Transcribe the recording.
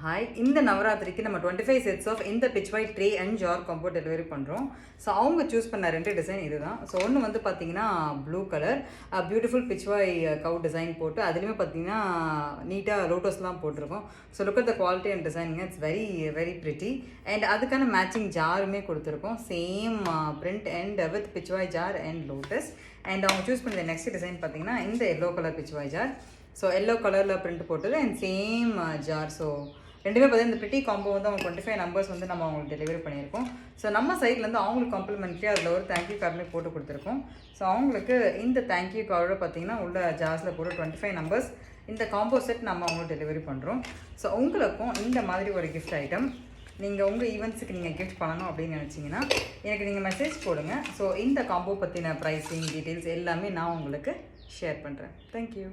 Hi, இந்த நவராத்திரிக்கு நம்ம 25 sets of இந்த Pichwai tray and jar combo delivery பண்ணுறோம். ஸோ அவங்க சூஸ் பண்ண 2 டிசைன் இது தான். ஸோ ஒன்று வந்து பார்த்தீங்கன்னா ப்ளூ கலர் பியூட்டிஃபுல் பிச்வாய் கவு டிசைன் போட்டு அதுலேயுமே பார்த்தீங்கன்னா நீட்டாக லோட்டஸ்லாம் போட்டிருக்கோம். So look at the quality and designing it's very very pretty. And அதுக்கான மேட்சிங் ஜாருமே கொடுத்துருக்கோம். Same print and with Pichwai jar and lotus. And அவங்க சூஸ் பண்ண நெக்ஸ்ட் டிசைன் பார்த்தீங்கன்னா இந்த yellow colour Pichwai jar. So yellow கலரில் பிரிண்ட் போட்டது அண்ட் சேம் ஜார். ஸோ ரெண்டுமே பார்த்தீங்கன்னா இந்த பிரிட்டி காம்போ வந்து அவங்க 25 நம்பர்ஸ் வந்து நம்ம அவங்களுக்கு டெலிவரி பண்ணியிருக்கோம். ஸோ நம்ம சைட்லேருந்து அவங்களுக்கு காம்ப்ளிமெண்ட்ரி அதில் ஒரு தேங்க்யூ கார்டுமே போட்டு கொடுத்துருக்கோம். ஸோ அவங்களுக்கு இந்த தேங்க்யூ கார்டோட பார்த்தீங்கன்னா உள்ள ஜார்ஸில் போட்டு 25 நம்பர்ஸ் இந்த காம்போ செட் நம்ம அவங்களுக்கு டெலிவரி பண்ணுறோம். ஸோ உங்களுக்கும் இந்த மாதிரி ஒரு கிஃப்ட் ஐட்டம் நீங்கள் உங்கள் ஈவெண்ட்ஸுக்கு நீங்கள் கிஃப்ட் பண்ணணும் அப்படின்னு நினச்சிங்கன்னா எனக்கு நீங்கள் மெசேஜ் போடுங்க. ஸோ இந்த காம்போ பற்றின ப்ரைஸிங் டீட்டெயில்ஸ் எல்லாமே நான் உங்களுக்கு ஷேர் பண்ணுறேன். தேங்க்யூ.